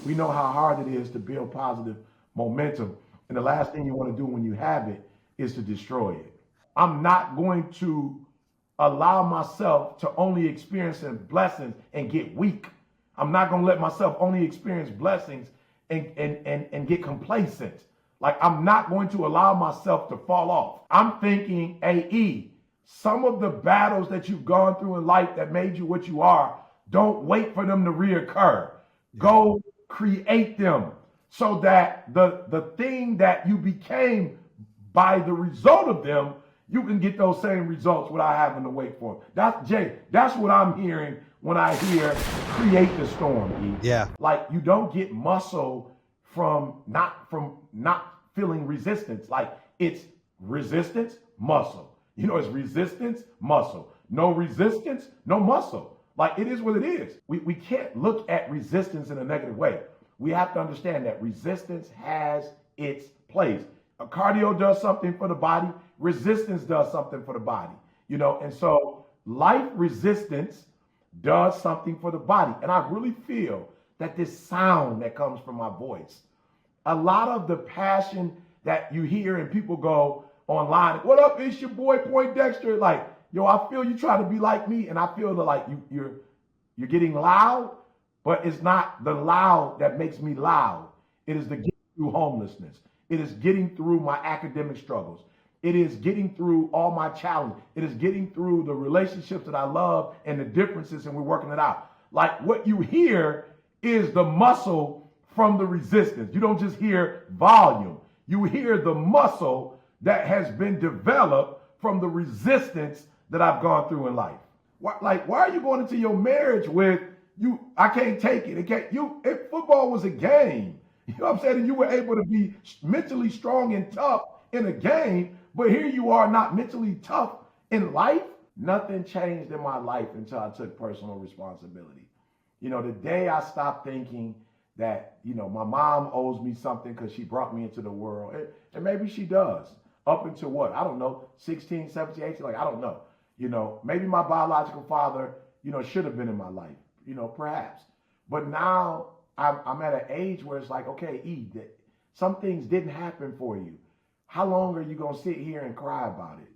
We know how hard it is to build positive momentum. And the last thing you want to do when you have it is to destroy it. I'm not going to allow myself to only experience blessings and get weak. I'm not going to let myself only experience blessings and get complacent. Like, I'm not going to allow myself to fall off. I'm thinking, AE, some of the battles that you've gone through in life that made you what you are, don't wait for them to reoccur. Go create them so that the thing that you became by the result of them, you can get those same results without having to wait for them. That's what I'm hearing when I hear create the storm, E. Yeah. Like, you don't get muscle from not feeling resistance. Like, it's resistance, muscle. It's resistance, muscle. No resistance, no muscle. Like, it is what it is. We can't look at resistance in a negative way. We have to understand that resistance has its place. Cardio does something for the body. Resistance does something for the body. And so life resistance does something for the body. And I really feel that this sound that comes from my voice, a lot of the passion that you hear and people go online, what up, it's your boy Poindexter. Like, yo, I feel you try to be like me, and I feel like you're getting loud, but it's not the loud that makes me loud. It is the getting through homelessness. It is getting through my academic struggles. It is getting through all my challenges. It is getting through the relationships that I love and the differences, and we're working it out. Like, what you hear is the muscle from the resistance. You don't just hear volume. You hear the muscle that has been developed from the resistance that I've gone through in life. Why are you going into your marriage with I can't take it. If football was a game, you know what I'm saying? And you were able to be mentally strong and tough in a game, but here you are not mentally tough in life. Nothing changed in my life until I took personal responsibility. The day I stopped thinking that, my mom owes me something because she brought me into the world, and maybe she does, up until what? I don't know, 16, 17, 18, like, I don't know. Maybe my biological father, should have been in my life, perhaps. But now I'm at an age where it's like, okay, E, some things didn't happen for you. How long are you going to sit here and cry about it?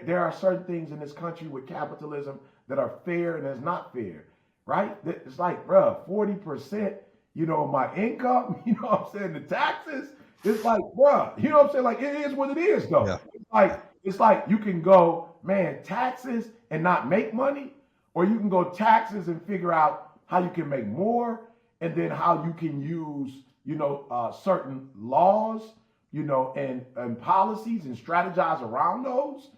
There are certain things in this country with capitalism that are fair and that's not fair, right? It's like, bruh, 40%, my income, what I'm saying, the taxes. It's like, bruh, what I'm saying? Like, it is what it is, though. Yeah. It's like you can go, man, taxes and not make money, or you can go taxes and figure out how you can make more, and then how you can use, certain laws, and policies and strategize around those,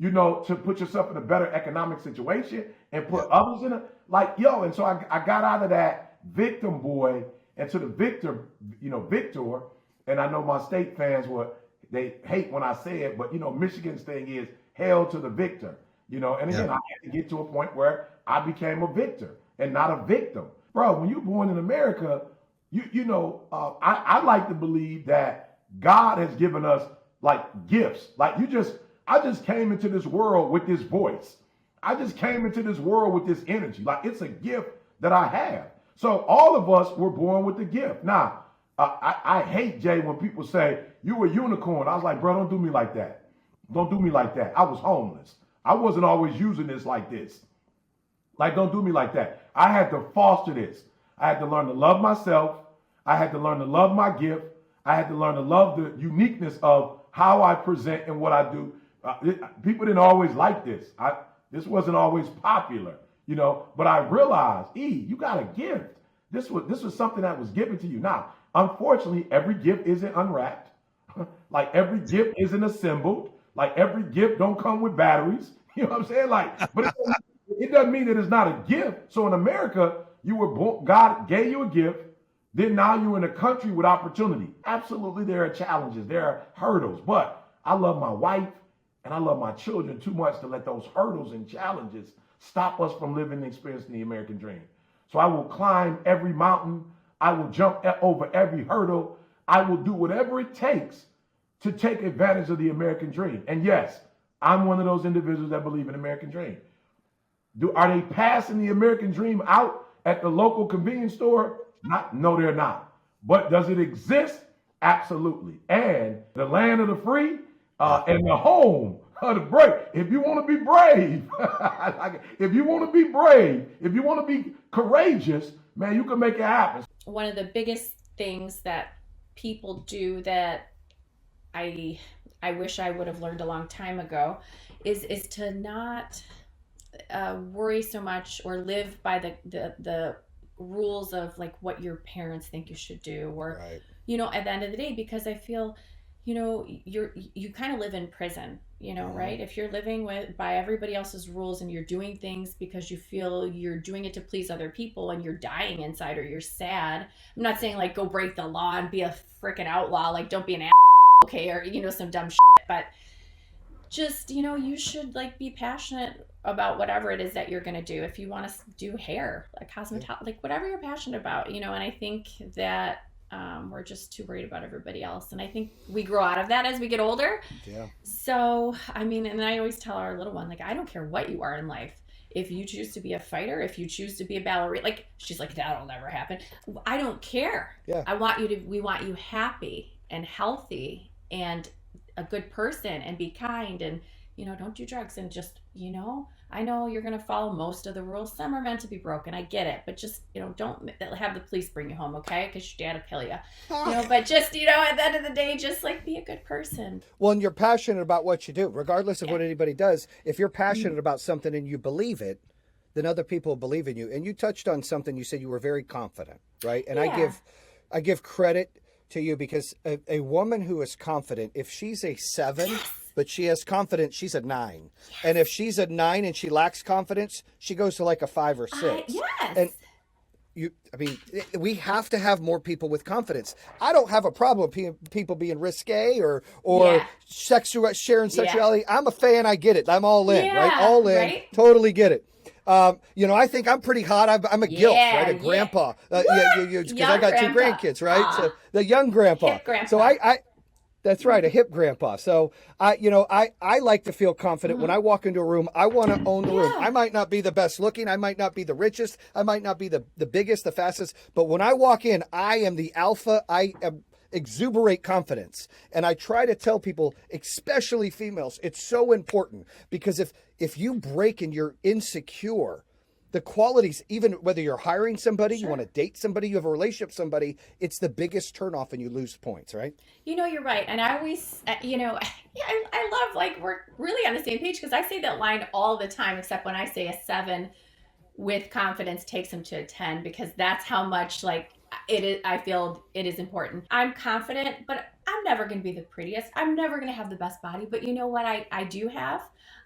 to put yourself in a better economic situation and put others in it. Like, and so I got out of that victim boy into the victor, victor. And I know my state fans they hate when I say it, but Michigan's thing is hail to the victor, and again, I had to get to a point where I became a victor and not a victim. Bro, when you're born in America, I like to believe that God has given us like gifts. Like, I just came into this world with this voice. I just came into this world with this energy. Like, it's a gift that I have. So all of us were born with the gift. Now, I hate, Jay, when people say, you a unicorn. I was like, bro, don't do me like that. Don't do me like that. I was homeless. I wasn't always using this like this. Like, don't do me like that. I had to foster this. I had to learn to love myself. I had to learn to love my gift. I had to learn to love the uniqueness of how I present and what I do. People didn't always like this. This wasn't always popular, but I realized, you got a gift. This was something that was given to you. Now, unfortunately, every gift isn't unwrapped. Like, every gift isn't assembled. Like, every gift don't come with batteries. You know what I'm saying? Like, but it doesn't mean that it's not a gift. So in America, you were born, God gave you a gift. Then now you're in a country with opportunity. Absolutely, there are challenges. There are hurdles. But I love my wife and I love my children too much to let those hurdles and challenges stop us from living and experiencing the American dream. So I will climb every mountain. I will jump over every hurdle. I will do whatever it takes to take advantage of the American dream. And yes, I'm one of those individuals that believe in the American dream. Are they passing the American dream out at the local convenience store? Not, no, they're not. But does it exist? Absolutely. And the land of the free Yeah. and the home of the brave. If you want to be brave, like, if you want to be brave, if you want to be courageous, man, you can make it happen. One of the biggest things that people do that I I wish I would have learned a long time ago is to not worry so much or live by the rules of like what your parents think you should do, or Right. at the end of the day, because I feel you kind of live in prison, Hmm. right? If you're living with by everybody else's rules and you're doing things because you feel you're doing it to please other people and you're dying inside or you're sad. I'm not saying like go break the law and be a freaking outlaw, like don't be an okay, or some dumb shit, but just you should like be passionate about whatever it is that you're going to do. If you want to do hair, like Yeah. cosmetology, like whatever you're passionate about, and I think that we're just too worried about everybody else, and I think we grow out of that as we get older. Yeah. So I mean, and I always tell our little one, like, I don't care what you are in life. If you choose to be a fighter, if you choose to be a ballerina, like she's like, that'll never happen. I don't care. Yeah. We want you happy and healthy and a good person and be kind and don't do drugs and just I know you're going to follow most of the rules. Some are meant to be broken, I get it, but just don't have the police bring you home, okay? Because your dad will kill you. But just at the end of the day, just like be a good person. Well, and you're passionate about what you do, regardless of Yeah. what anybody does. If you're passionate about something and you believe it, then other people believe in you. And you touched on something. You said you were very confident, right? And Yeah. I give credit to you because a woman who is confident, if she's a 7, but she has confidence, she's a 9. And if she's a 9 and she lacks confidence, she goes to like a 5 or 6. Yes. And I mean, we have to have more people with confidence. I don't have a problem with people being risque or Yeah. sharing sexuality. I'm a fan. I get it. I'm all in, right? Yeah, All in. right? Totally get it. I think I'm pretty hot. I'm a gilf, right? A Yeah. grandpa. Woo! Because I Young got 2 grandpa. grandkids, right? So the young grandpa. Hip grandpa. So that's right, a hip grandpa. So I like to feel confident when I walk into a room. I want to own the room. Yeah. I might not be the best looking, I might not be the richest, I might not be the biggest, the fastest, but when I walk in, I am the alpha. I am exuberate confidence. And I try to tell people, especially females, it's so important because if you break and you're insecure, the qualities, even whether you're hiring somebody, you Sure. want to date somebody, you have a relationship with somebody, it's the biggest turnoff and you lose points, right? You're right. And I always, yeah, I love, like, we're really on the same page because I say that line all the time, except when I say a 7 with confidence takes them to a 10, because that's how much, like, it is. I feel it is important. I'm confident, but I'm never going to be the prettiest. I'm never going to have the best body. But you know what I do have?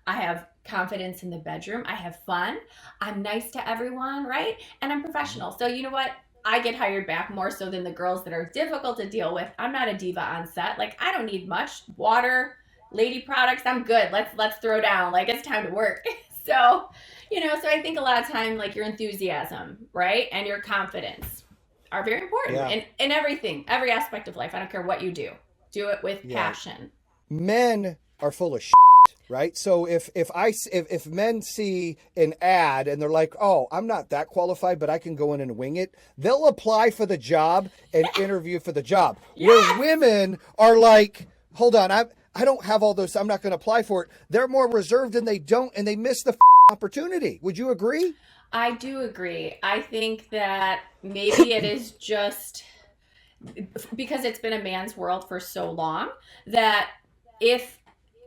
I have confidence in the bedroom. I have fun. I'm nice to everyone, right? And I'm professional. So you know what? I get hired back more so than the girls that are difficult to deal with. I'm not a diva on set. Like, I don't need much water, lady products. I'm good. Let's throw down. Like, it's time to work. So, so I think a lot of time, like, your enthusiasm, right, and your confidence are very important Yeah. in everything, every aspect of life. I don't care what you do. Do it with Yeah. passion. Men are full of shit, right? So if men see an ad and they're like, "Oh, I'm not that qualified, but I can go in and wing it," they'll apply for the job and interview for the job. Where women are like, "Hold on, I don't have all those. I'm not going to apply for it." They're more reserved and they don't, and they miss the opportunity. Would you agree? I do agree. I think that maybe it is just because it's been a man's world for so long that if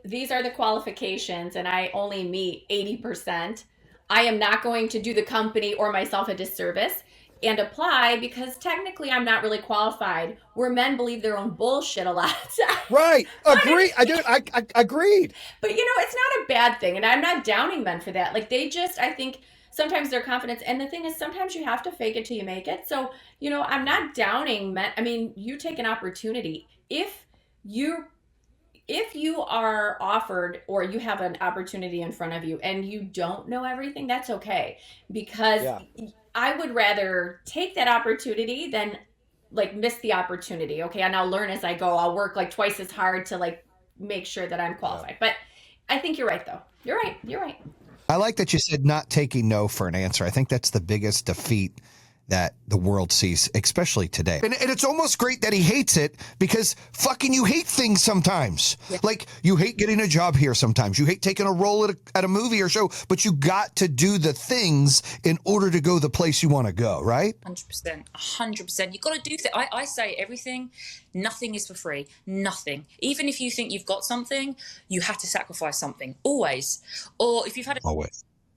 these are the qualifications and I only meet 80%, I am not going to do the company or myself a disservice and apply because technically I'm not really qualified. Where men believe their own bullshit a lot of times. Right. Agree. I agreed. But it's not a bad thing. And I'm not downing men for that. Like, they just, I think sometimes their confidence, and the thing is, sometimes you have to fake it till you make it. So, I'm not downing men. I mean, you take an opportunity. If you are offered or you have an opportunity in front of you and you don't know everything, that's okay. Because Yeah. I would rather take that opportunity than like miss the opportunity. Okay, and I'll learn as I go. I'll work like twice as hard to like make sure that I'm qualified. But I think you're right, though. You're right. I like that you said not taking no for an answer. I think that's the biggest defeat that the world sees, especially today. And it's almost great that he hates it because fucking you hate things sometimes. Yeah. Like you hate getting a job here sometimes. You hate taking a role at a movie or show, but you got to do the things in order to go the place you want to go, right? 100%. 100%. You've got to do things. I say everything, nothing is for free. Nothing. Even if you think you've got something, you have to sacrifice something. Always. Or if you've had a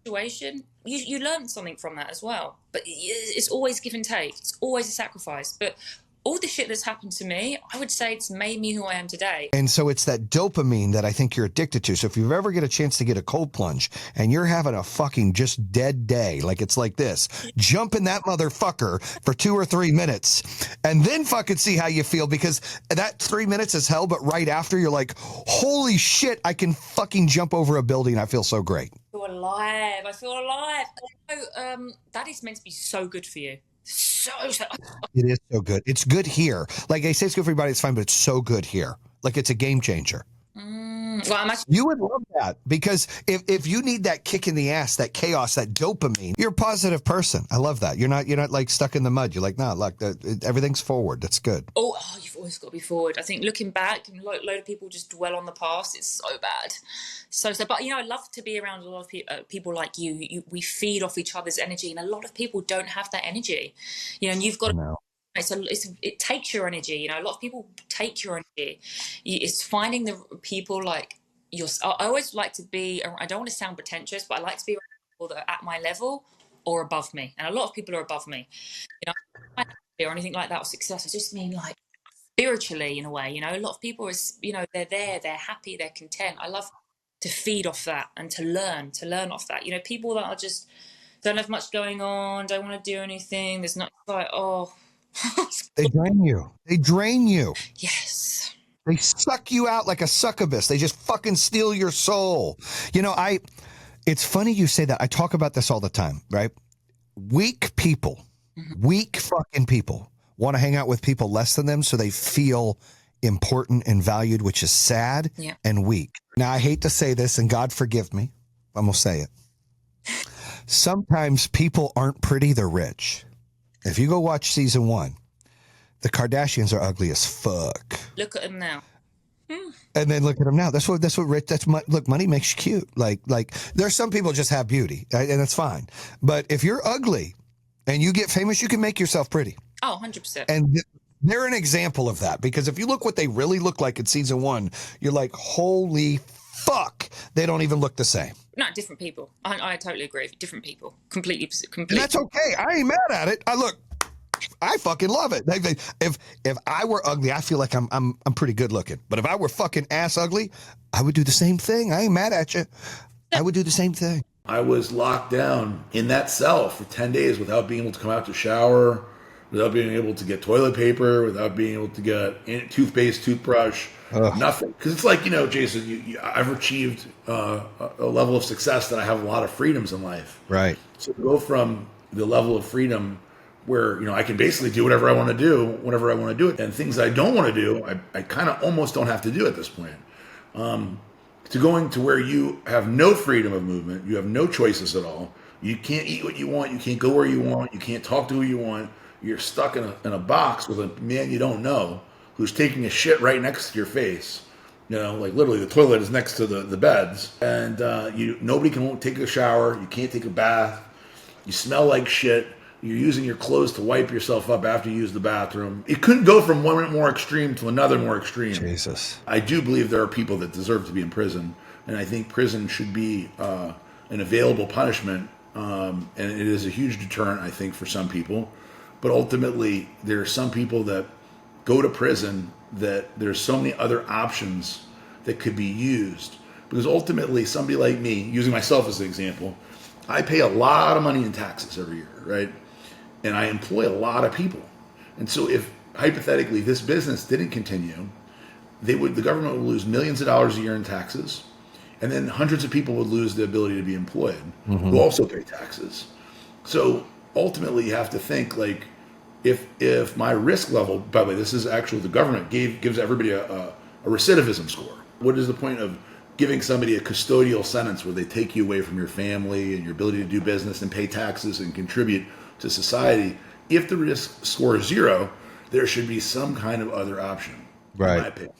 situation, you learn something from that as well. But it's always give and take. It's always a sacrifice. But all the shit that's happened to me, I would say it's made me who I am today. And so it's that dopamine that I think you're addicted to. So if you ever get a chance to get a cold plunge and you're having a fucking just dead day, like it's like this, jump in that motherfucker for 2 or 3 minutes and then fucking see how you feel, because that 3 minutes is hell, but right after you're like, holy shit, I can fucking jump over a building. I feel so great. I feel alive. That is meant to be so good for you. So it is so good. It's good here. Like I say, it's good for everybody. It's fine, but it's so good here. Like it's a game changer. Well, you would love that, because if you need that kick in the ass, that chaos, that dopamine, you're a positive person. I love that. You're not like stuck in the mud. You're like, no, look, everything's forward. That's good. Oh, you've always got to be forward. I think looking back, a load of people just dwell on the past. It's so bad, so. But I love to be around a lot of people like you. We feed off each other's energy, and a lot of people don't have that energy. And you've got to. It takes your energy. A lot of people take your energy. It's finding the people like I always like to be. I don't want to sound pretentious, but I like to be around people that are at my level or above me. And a lot of people are above me. Or anything like that, or success. I just mean like spiritually, in a way. A lot of people is. They're there. They're happy. They're content. I love to feed off that and to learn off that. People that are just don't have much going on, don't want to do anything. There's not like They drain you. Yes. They suck you out like a succubus. They just fucking steal your soul. It's funny you say that. I talk about this all the time, right? Weak people, weak fucking people want to hang out with people less than them so they feel important and valued, which is sad and weak. Now, I hate to say this, and God forgive me. I'm going to say it. Sometimes people aren't pretty, they're rich. If you go watch season 1, the Kardashians are ugly as fuck. Look at them now. And then look at them now. Look, money makes you cute. Like there's some people just have beauty, and that's fine. But if you're ugly and you get famous, you can make yourself pretty. Oh, 100%. And they're an example of that, because if you look what they really look like in season 1, you're like, holy fuck, they don't even look the same. No, different people. I totally agree. Different people. Completely. And that's okay. I ain't mad at it. I fucking love it. If I were ugly, I feel like I'm pretty good looking. But if I were fucking ass ugly, I would do the same thing. I ain't mad at you. I would do the same thing. I was locked down in that cell for 10 days without being able to come out to shower, without being able to get toilet paper, without being able to get toothpaste, toothbrush, nothing. Because it's like, Jayson, I've achieved a level of success that I have a lot of freedoms in life. Right. So to go from the level of freedom where, I can basically do whatever I want to do, whenever I want to do it, and things I don't want to do, I kind of almost don't have to do at this point. To going to where you have no freedom of movement, you have no choices at all. You can't eat what you want. You can't go where you want. You can't talk to who you want. You're stuck in a box with a man you don't know who's taking a shit right next to your face. Like literally the toilet is next to the beds, and nobody won't take a shower. You can't take a bath. You smell like shit. You're using your clothes to wipe yourself up after you use the bathroom. It couldn't go from one more extreme to another more extreme. Jesus. I do believe there are people that deserve to be in prison, and I think prison should be an available punishment, and it is a huge deterrent, I think, for some people. But ultimately, there are some people that go to prison that there's so many other options that could be used. Because ultimately, somebody like me, using myself as an example, I pay a lot of money in taxes every year, right? And I employ a lot of people. And so if, hypothetically, this business didn't continue, the government would lose millions of dollars a year in taxes, and then hundreds of people would lose the ability to be employed, who also pay taxes. So ultimately, you have to think, like, if my risk level, by the way, this is actually the government gives everybody a recidivism score. What is the point of giving somebody a custodial sentence where they take you away from your family and your ability to do business and pay taxes and contribute to society. If the risk score is 0, there should be some kind of other option, in my opinion.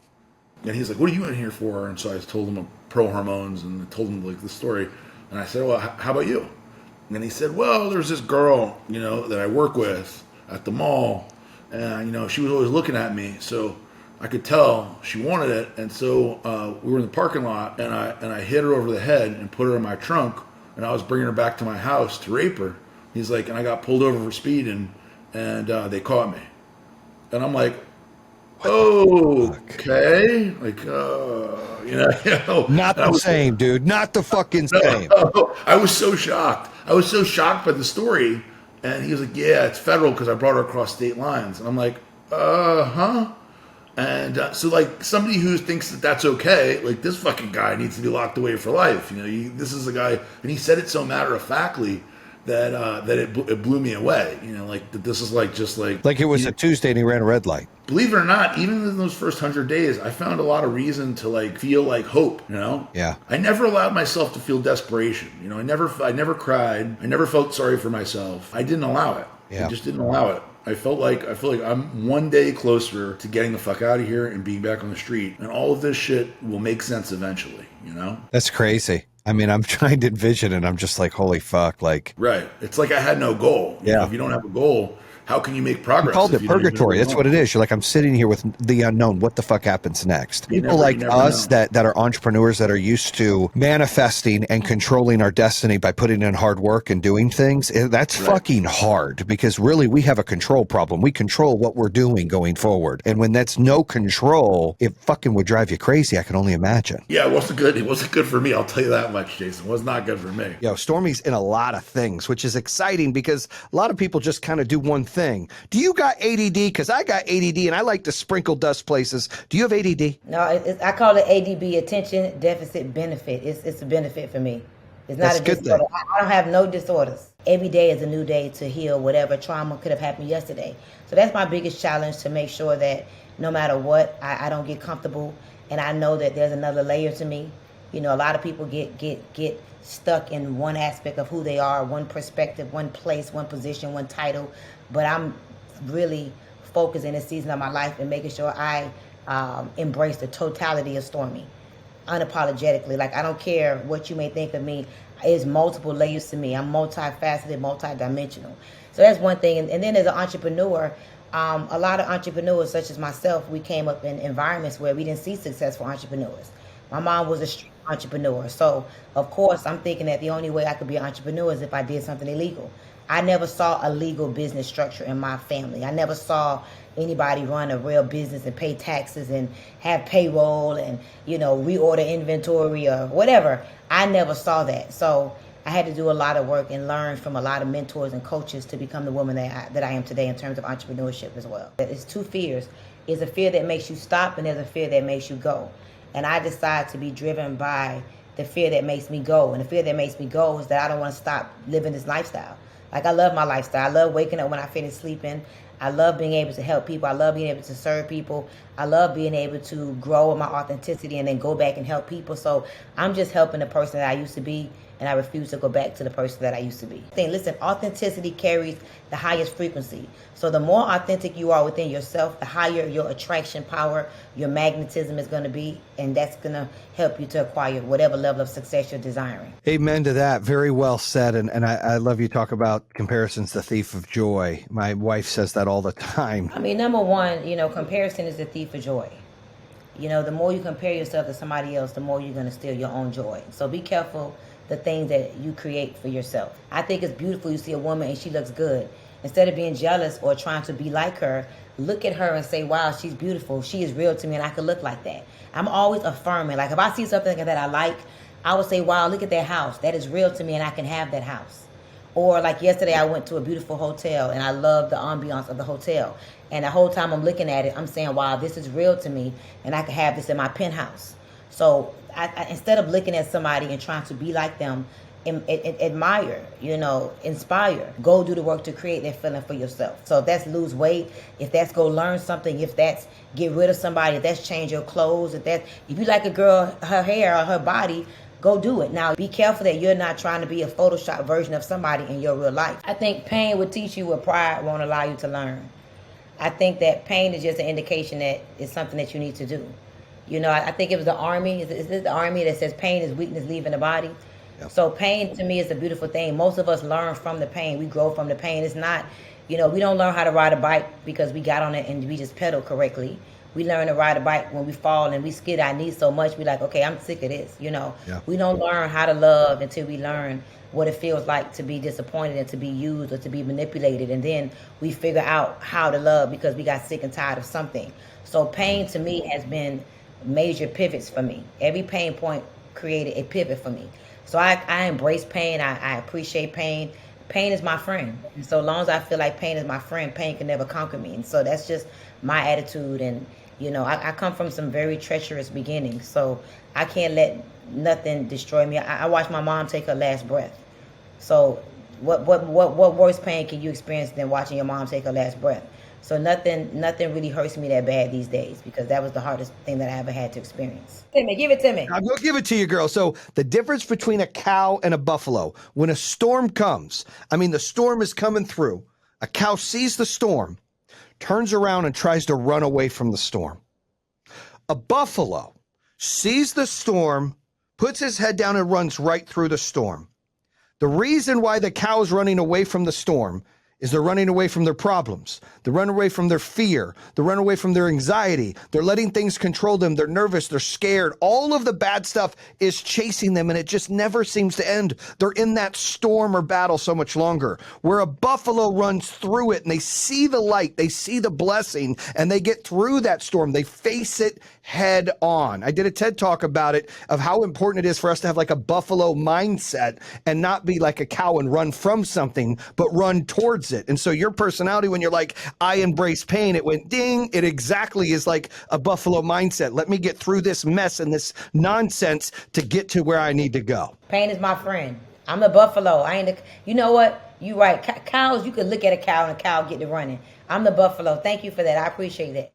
And he's like, what are you in here for? And so I told him pro hormones and told him like the story. And I said, well, how about you? And he said, well, there's this girl, that I work with at the mall. And, she was always looking at me. So I could tell she wanted it. And so we were in the parking lot and I hit her over the head and put her in my trunk. And I was bringing her back to my house to rape her. He's like, and I got pulled over for speed and they caught me. And I'm like, oh, okay. Like, Not the same, dude. Not the fucking same. I was so shocked. I was so shocked by the story. And he was like, yeah, it's federal because I brought her across state lines. And I'm like, huh? And so, like, somebody who thinks that that's okay, like, this fucking guy needs to be locked away for life. This is a guy, and he said it so matter-of-factly that it blew me away. Like, that this is like, just like it was a Tuesday and he ran a red light. Believe it or not, even in those first 100 days, I found a lot of reason to like feel like hope. Yeah. I never allowed myself to feel desperation. I never cried. I never felt sorry for myself. I didn't allow it. Yeah. I just didn't allow it. I feel like I'm one day closer to getting the fuck out of here and being back on the street. And all of this shit will make sense eventually, That's crazy. I mean, I'm trying to envision it. I'm just like, holy fuck. Like, right. It's like I had no goal. Yeah. If you don't have a goal, how can you make progress? You called it purgatory. That's what it is. You're like, I'm sitting here with the unknown. What the fuck happens next? People like us that are entrepreneurs that are used to manifesting and controlling our destiny by putting in hard work and doing things. That's fucking hard because really we have a control problem. We control what we're doing going forward. And when that's no control, it fucking would drive you crazy. I can only imagine. Yeah, it wasn't good. It wasn't good for me. I'll tell you that much, Jayson. It was not good for me. Yo, Stormy's in a lot of things, which is exciting because a lot of people just kind of do one thing. Do you got ADD? Because I got ADD and I like to sprinkle dust places. Do you have ADD? No, I call it ADB, attention deficit benefit. It's a benefit for me. It's not a disorder. I don't have no disorders. Every day is a new day to heal whatever trauma could have happened yesterday. So that's my biggest challenge, to make sure that no matter what, I don't get comfortable, and I know that there's another layer to me. A lot of people get stuck in one aspect of who they are, one perspective, one place, one position, one title. But I'm really focused in this season of my life and making sure I embrace the totality of Stormy, unapologetically. Like, I don't care what you may think of me. There's multiple layers to me. I'm multifaceted, multidimensional. So that's one thing. And then as an entrepreneur, a lot of entrepreneurs, such as myself, we came up in environments where we didn't see successful entrepreneurs. My mom was a street entrepreneur. So, of course, I'm thinking that the only way I could be an entrepreneur is if I did something illegal. I never saw a legal business structure in my family. I never saw anybody run a real business and pay taxes and have payroll and, reorder inventory or whatever. I never saw that. So I had to do a lot of work and learn from a lot of mentors and coaches to become the woman that I am today in terms of entrepreneurship as well. It's two fears. There's a fear that makes you stop and there's a fear that makes you go. And I decided to be driven by the fear that makes me go. And the fear that makes me go is that I don't want to stop living this lifestyle. Like, I love my lifestyle. I love waking up when I finish sleeping. I love being able to help people. I love being able to serve people. I love being able to grow in my authenticity and then go back and help people. So I'm just helping the person that I used to be, and I refuse to go back to the person that I used to be. Listen, authenticity carries the highest frequency. So the more authentic you are within yourself, the higher your attraction power, your magnetism is going to be, and that's going to help you to acquire whatever level of success you're desiring. Amen to that. Very well said. And I love you talk about comparison's the thief of joy. My wife says that all the time. I mean, number one, comparison is the thief of joy. The more you compare yourself to somebody else, the more you're going to steal your own joy. So be careful the things that you create for yourself. I think it's beautiful you see a woman and she looks good. Instead of being jealous or trying to be like her, look at her and say, wow, she's beautiful. She is real to me and I could look like that. I'm always affirming. Like, if I see something that I like, I would say, wow, look at that house. That is real to me and I can have that house. Or like yesterday, I went to a beautiful hotel and I love the ambiance of the hotel. And the whole time I'm looking at it, I'm saying, wow, this is real to me and I can have this in my penthouse. So I instead of looking at somebody and trying to be like them admire, inspire. Go do the work to create that feeling for yourself. So if that's lose weight, if that's go learn something, if that's get rid of somebody, if that's change your clothes, if you like a girl, her hair or her body, go do it. Now, be careful that you're not trying to be a Photoshop version of somebody in your real life. I think pain will teach you what pride won't allow you to learn. I think that pain is just an indication that it's something that you need to do. I think it was the Army. Is it the Army that says pain is weakness leaving the body? Yep. So pain to me is a beautiful thing. Most of us learn from the pain. We grow from the pain. It's not, we don't learn how to ride a bike because we got on it and we just pedal correctly. We learn to ride a bike when we fall and we skid our knees so much, we're like, okay, I'm sick of this, Yeah. We don't learn how to love until we learn what it feels like to be disappointed and to be used or to be manipulated. And then we figure out how to love because we got sick and tired of something. So pain to me has been major pivots for me. Every pain point created a pivot for me. So I embrace pain. I appreciate pain. Pain is my friend. And so long as I feel like pain is my friend, pain can never conquer me. And so that's just my attitude. And, I come from some very treacherous beginnings. So I can't let nothing destroy me. I watched my mom take her last breath. So what worse pain can you experience than watching your mom take her last breath? So nothing really hurts me that bad these days because that was the hardest thing that I ever had to experience. Give it to me. I'm going to give it to you, girl. So the difference between a cow and a buffalo, when a storm comes, the storm is coming through. A cow sees the storm, turns around and tries to run away from the storm. A buffalo sees the storm, puts his head down and runs right through the storm. The reason why the cow is running away from the storm is they're running away from their problems. They're running away from their fear. They're running away from their anxiety. They're letting things control them. They're nervous. They're scared. All of the bad stuff is chasing them, and it just never seems to end. They're in that storm or battle so much longer. Where a buffalo runs through it, and they see the light, they see the blessing, and they get through that storm. They face it head on. I did a TED Talk about it, of how important it is for us to have like a buffalo mindset and not be like a cow and run from something, but run towards it. And so your personality, when you're like, I embrace pain, it went ding. It exactly is like a buffalo mindset. Let me get through this mess and this nonsense to get to where I need to go. Pain is my friend. I'm the buffalo. You know what? You right. Cows, you could look at a cow and a cow get to running. I'm the buffalo. Thank you for that. I appreciate that.